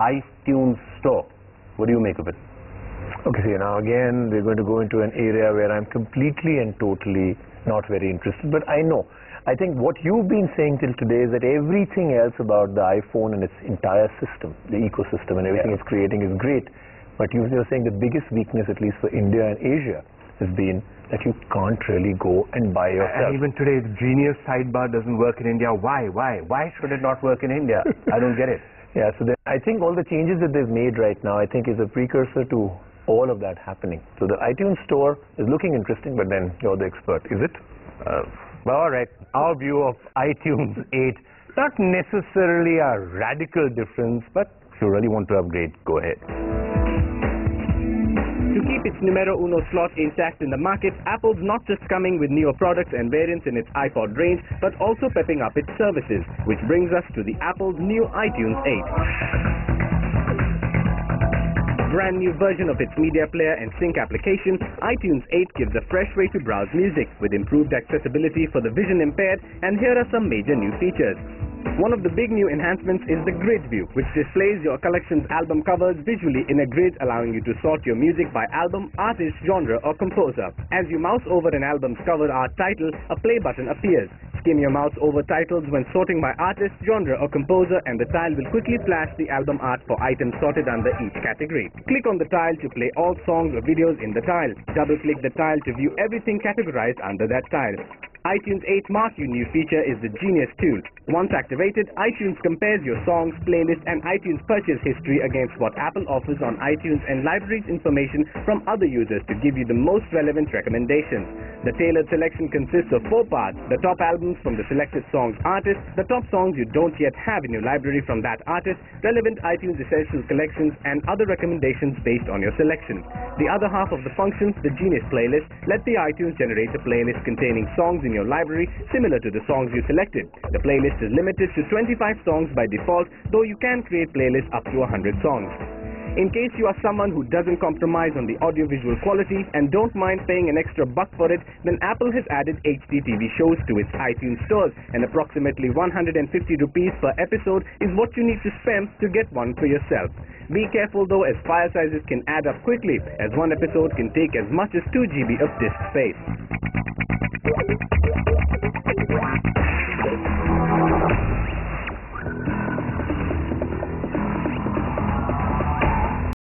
iTunes Store. What do you make of it? Okay, see, now again we're going to go into an area where I'm completely and totally not very interested, but I know. I think what you've been saying till today is that everything else about the iPhone and its entire system, the ecosystem and everything it's creating is great, but you're saying the biggest weakness, at least for India and Asia, has been that you can't really go and buy yourself. And even today, the Genius sidebar doesn't work in India. Why? Why should it not work in India? I don't get it. Yeah, so I think all the changes that they've made right now, I think is a precursor to all of that happening. So the iTunes Store is looking interesting, but then you're the expert, is it? Well, all right. Our view of iTunes 8, not necessarily a radical difference, but if you really want to upgrade, go ahead. To keep its numero uno slot intact in the market, Apple's not just coming with newer products and variants in its iPod range, but also pepping up its services, which brings us to the Apple's new iTunes 8. Brand new version of its media player and sync application, iTunes 8 gives a fresh way to browse music with improved accessibility for the vision impaired, and here are some major new features. One of the big new enhancements is the grid view, which displays your collection's album covers visually in a grid, allowing you to sort your music by album, artist, genre or composer. As you mouse over an album's cover art title, a play button appears. Skim your mouse over titles when sorting by artist, genre or composer, and the tile will quickly flash the album art for items sorted under each category. Click on the tile to play all songs or videos in the tile. Double-click the tile to view everything categorized under that tile. iTunes 8 marquee new feature is the Genius tool. Once activated, iTunes compares your songs, playlist and iTunes purchase history against what Apple offers on iTunes and libraries information from other users to give you the most relevant recommendations. The tailored selection consists of 4 parts: the top albums from the selected song's artist, the top songs you don't yet have in your library from that artist, relevant iTunes Essentials collections, and other recommendations based on your selection. The other half of the functions, the Genius playlist, let the iTunes generate a playlist containing songs in your library similar to the songs you selected. The playlist is limited to 25 songs by default, though you can create playlists up to 100 songs. In case you are someone who doesn't compromise on the audiovisual quality and don't mind paying an extra buck for it, then Apple has added HD TV shows to its iTunes stores, and approximately 150 rupees per episode is what you need to spend to get one for yourself. Be careful though, as file sizes can add up quickly, as one episode can take as much as 2 GB of disk space.